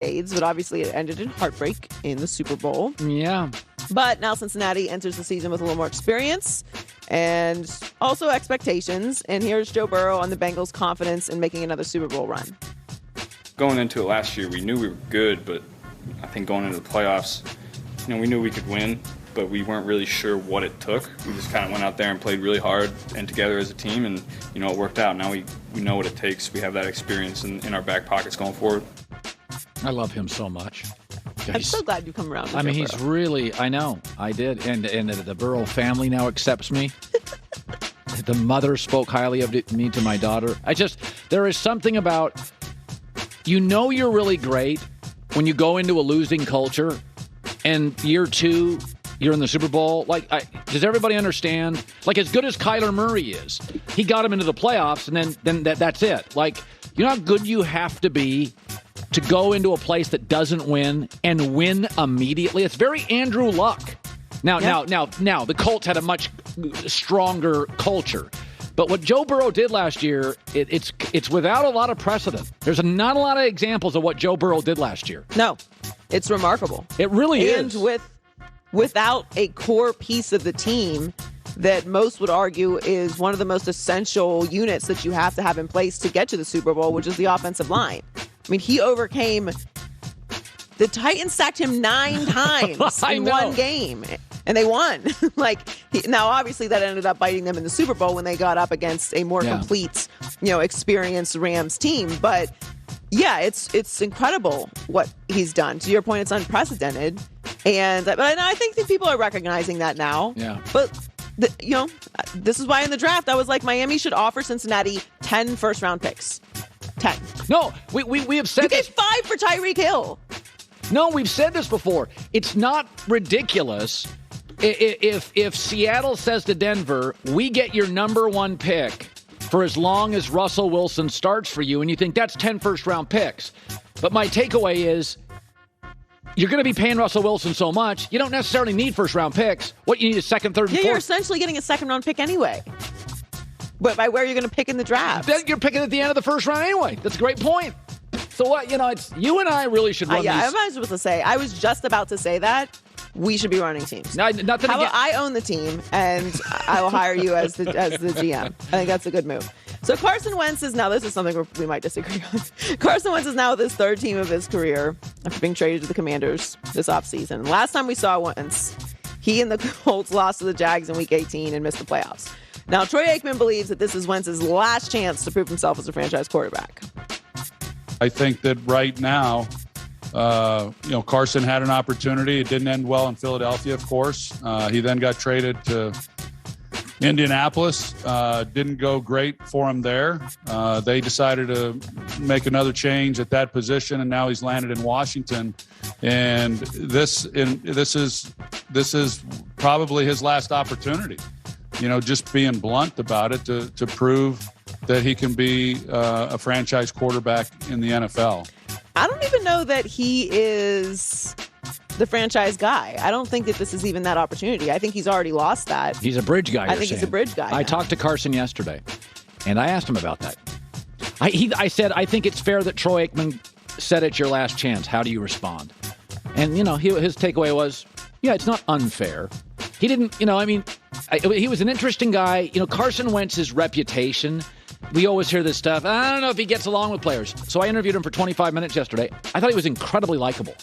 AIDS, but obviously it ended in heartbreak in the Super Bowl. Yeah. But now Cincinnati enters the season with a little more experience and also expectations. And here's Joe Burrow on the Bengals' confidence in making another Super Bowl run. Going into it last year, we knew we were good, but I think going into the playoffs, we knew we could win, but we weren't really sure what it took. We just kind of went out there and played really hard and together as a team, and, it worked out. Now we know what it takes. We have that experience in our back pockets going forward. I love him so much. I'm so glad you come around. He's really, I know, I did. And the Burrow family now accepts me. The mother spoke highly of me to my daughter. There is something about, you're really great when you go into a losing culture and year two, you're in the Super Bowl. Does everybody understand? As good as Kyler Murray is, he got him into the playoffs, and then that's it. You know how good you have to be to go into a place that doesn't win and win immediately? It's very Andrew Luck. Now, the Colts had a much stronger culture. But what Joe Burrow did last year, it's without a lot of precedent. There's not a lot of examples of what Joe Burrow did last year. No, it's remarkable. It really is. And without a core piece of the team that most would argue is one of the most essential units that you have to have in place to get to the Super Bowl, which is the offensive line. He overcame the Titans, sacked him 9 times in one game, and they won. Now, obviously, that ended up biting them in the Super Bowl when they got up against a more complete, experienced Rams team. But yeah, it's incredible what he's done. To your point, it's unprecedented, but I think people are recognizing that now. Yeah, but. This is why in the draft I was like, Miami should offer Cincinnati 10 first-round picks. 10. No, we have said you gave 5 for Tyreek Hill. No, we've said this before. It's not ridiculous if Seattle says to Denver, we get your number 1 pick for as long as Russell Wilson starts for you, and you think that's 10 first-round picks. But my takeaway is, you're going to be paying Russell Wilson so much, you don't necessarily need first-round picks. What you need is second, third, and fourth. You're essentially getting a second-round pick anyway. But by where you're going to pick in the draft. Then you're picking at the end of the first round anyway. That's a great point. So what? It's you and I really should run these. I was supposed to say. I was just about to say that. We should be running teams. How about I own the team, and I will hire you as the GM. I think that's a good move. So Carson Wentz is now, this is something we might disagree on. Carson Wentz is now with his 3rd team of his career after being traded to the Commanders this offseason. Last time we saw Wentz, he and the Colts lost to the Jags in Week 18 and missed the playoffs. Now, Troy Aikman believes that this is Wentz's last chance to prove himself as a franchise quarterback. I think that right now, Carson had an opportunity. It didn't end well in Philadelphia, of course. He then got traded to Indianapolis. Didn't go great for him there. They decided to make another change at that position, and now he's landed in Washington. And this is probably his last opportunity. Just being blunt about it to prove that he can be a franchise quarterback in the NFL. I don't even know that he is the franchise guy. I don't think that this is even that opportunity. I think he's already lost that. He's a bridge guy. I think he's a bridge guy. I talked to Carson yesterday, and I asked him about that. I said, I think it's fair that Troy Aikman said it's your last chance. How do you respond? And, his takeaway was, yeah, it's not unfair. He didn't, he was an interesting guy. Carson Wentz's reputation, we always hear this stuff. I don't know if he gets along with players. So I interviewed him for 25 minutes yesterday. I thought he was incredibly likable.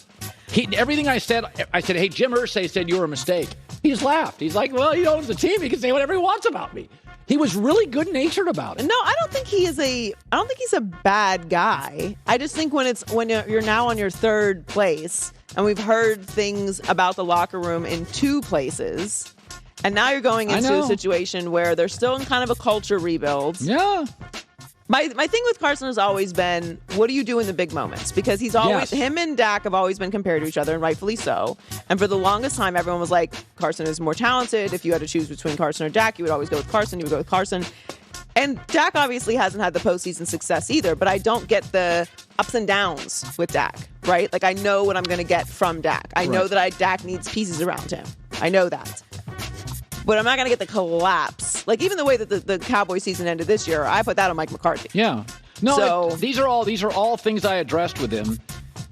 Everything I said, hey, Jim Irsay said you were a mistake. He just laughed. He's like, well, he owns the team. He can say whatever he wants about me. He was really good-natured about it. No, I don't think he's a bad guy. I just think when you're now on your 3rd place, and we've heard things about the locker room in 2 places, and now you're going into a situation where they're still in kind of a culture rebuild. Yeah. My thing with Carson has always been, what do you do in the big moments? Because him and Dak have always been compared to each other, and rightfully so. And for the longest time, everyone was like, Carson is more talented. If you had to choose between Carson or Dak, you would always go with Carson. You would go with Carson. And Dak obviously hasn't had the postseason success either, but I don't get the ups and downs with Dak, right? I know what I'm going to get from Dak. I know that Dak needs pieces around him. I know that. But I'm not going to get the collapse. Even the way that the Cowboy season ended this year, I put that on Mike McCarthy. Yeah. No, these are all things I addressed with him.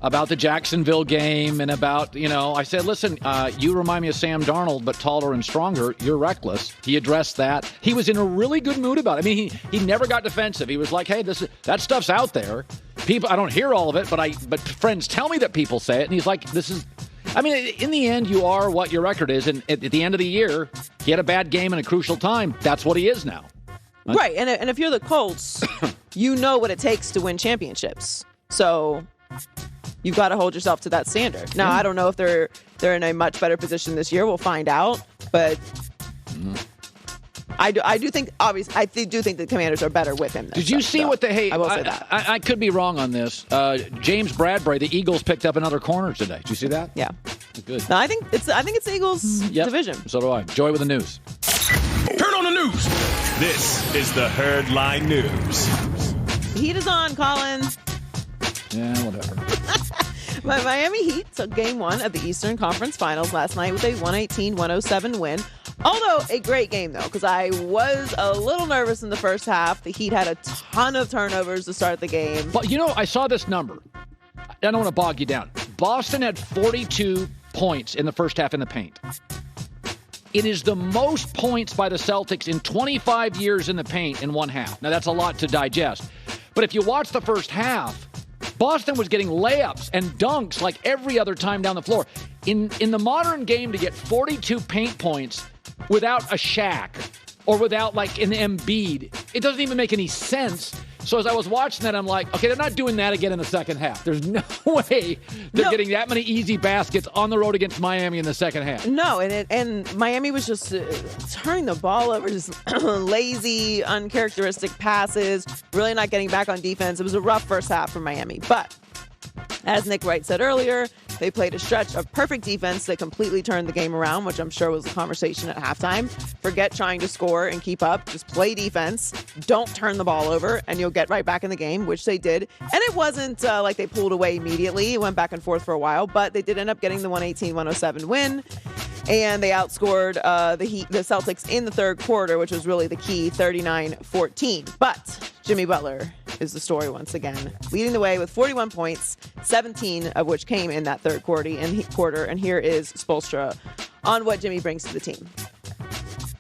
about the Jacksonville game and about, I said, listen, you remind me of Sam Darnold, but taller and stronger. You're reckless. He addressed that. He was in a really good mood about it. I mean, he never got defensive. He was like, hey, that stuff's out there. People, I don't hear all of it, but friends tell me that people say it. And he's like, in the end, you are what your record is. And at the end of the year, he had a bad game in a crucial time. That's what he is now. Right. And if you're the Colts, you know what it takes to win championships. So you've got to hold yourself to that standard. Now, I don't know if they're in a much better position this year. We'll find out. But I do think, obviously, I do think the Commanders are better with him. Did you see what the I will say that. I could be wrong on this. James Bradbury, the Eagles picked up another corner today. Did you see that? Yeah. Good. No, I think it's the Eagles division. So do I. Joy with the news. Turn on the news. This is the Herd Line News. Heat is on, Colin. Yeah, whatever. Miami Heat took Game 1 of the Eastern Conference Finals last night with a 118-107 win. Although a great game, though, because I was a little nervous in the first half. The Heat had a ton of turnovers to start the game. But, I saw this number. I don't want to bog you down. Boston had 42 points in the first half in the paint. It is the most points by the Celtics in 25 years in the paint in one half. Now, that's a lot to digest. But if you watch the first half, Boston was getting layups and dunks like every other time down the floor. In the modern game, to get 42 paint points without a Shaq or without like an Embiid, it doesn't even make any sense. So as I was watching that, I'm like, okay, they're not doing that again in the second half. There's no way they're getting that many easy baskets on the road against Miami in the second half. No, and Miami was just turning the ball over, just lazy, uncharacteristic passes, really not getting back on defense. It was a rough first half for Miami. But as Nick Wright said earlier, they played a stretch of perfect defense that completely turned the game around, which I'm sure was the conversation at halftime. Forget trying to score and keep up. Just play defense. Don't turn the ball over, and you'll get right back in the game, which they did. And it wasn't like they pulled away immediately. It went back and forth for a while, but they did end up getting the 118-107 win. And they outscored the Celtics in the third quarter, which was really the key, 39-14. But Jimmy Butler is the story once again, leading the way with 41 points, 17 of which came in that third quarter. And here is Spoelstra on what Jimmy brings to the team.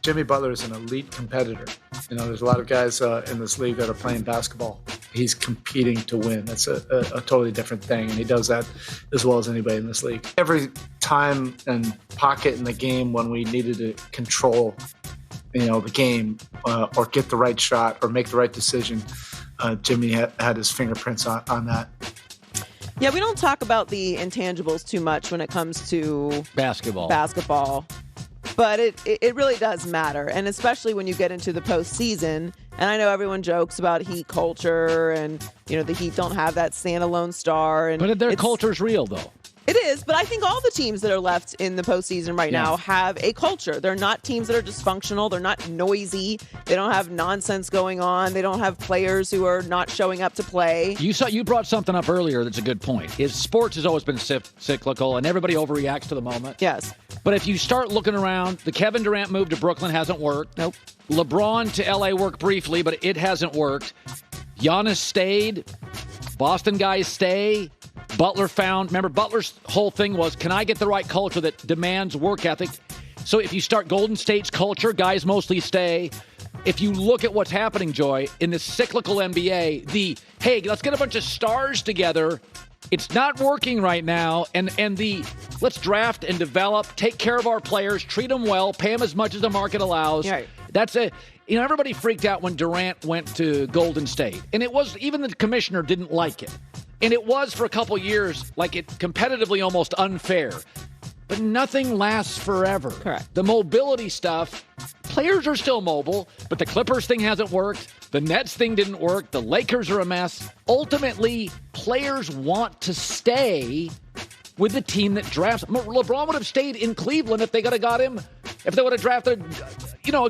Jimmy Butler is an elite competitor. There's a lot of guys in this league that are playing basketball. He's competing to win. That's a totally different thing, and he does that as well as anybody in this league. Every time and pocket in the game when we needed to control, the game or get the right shot or make the right decision, Jimmy had his fingerprints on that. Yeah, we don't talk about the intangibles too much when it comes to basketball. But it really does matter, and especially when you get into the postseason. And I know everyone jokes about Heat culture, and the Heat don't have that standalone star. But their culture's real, though. It is, but I think all the teams that are left in the postseason right now have a culture. They're not teams that are dysfunctional. They're not noisy. They don't have nonsense going on. They don't have players who are not showing up to play. You brought something up earlier that's a good point. Sports has always been cyclical, and everybody overreacts to the moment. Yes. But if you start looking around, the Kevin Durant move to Brooklyn hasn't worked. Nope. LeBron to L.A. worked briefly, but it hasn't worked. Giannis stayed. Boston guys stay. Remember, Butler's whole thing was, can I get the right culture that demands work ethic? So if you start Golden State's culture, guys mostly stay. If you look at what's happening, Joy, in the cyclical NBA, hey, let's get a bunch of stars together. It's not working right now. And let's draft and develop, take care of our players, treat them well, pay them as much as the market allows. Right. That's it. Everybody freaked out when Durant went to Golden State. And it was, even the commissioner didn't like it. And it was for a couple years, like it competitively almost unfair. But nothing lasts forever. Correct. The mobility stuff, players are still mobile, but the Clippers thing hasn't worked. The Nets thing didn't work. The Lakers are a mess. Ultimately, players want to stay with the team that drafts. LeBron would have stayed in Cleveland if they could have got him, if they would have drafted,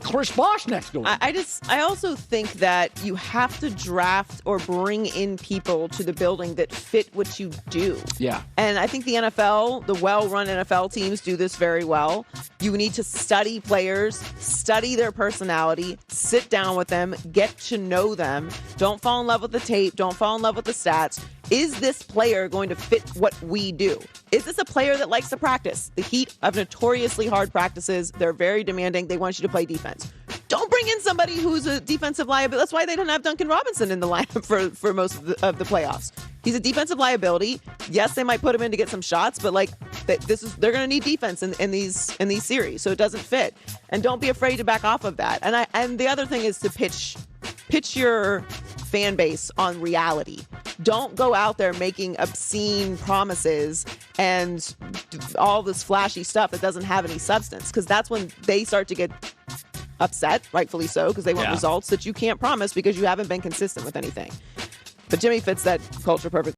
Chris Bosh next door. I also think that you have to draft or bring in people to the building that fit what you do. Yeah. And I think the NFL, the well-run NFL teams do this very well. You need to study players, study their personality, sit down with them, get to know them. Don't fall in love with the tape. Don't fall in love with the stats. Is this player going to fit what we do? Is this a player that likes to practice? The Heat have notoriously hard practices. They're very demanding. They want you to play defense. Don't bring in somebody who's a defensive liability. That's why they didn't have Duncan Robinson in the lineup for most of the playoffs. He's a defensive liability. Yes, they might put him in to get some shots, but like they're going to need defense in these series, so it doesn't fit. And don't be afraid to back off of that. And the other thing is to pitch your fan base on reality. Don't go out there making obscene promises and all this flashy stuff that doesn't have any substance, because that's when they start to get upset, rightfully so, because they want results that you can't promise because you haven't been consistent with anything. But Jimmy fits that culture perfectly.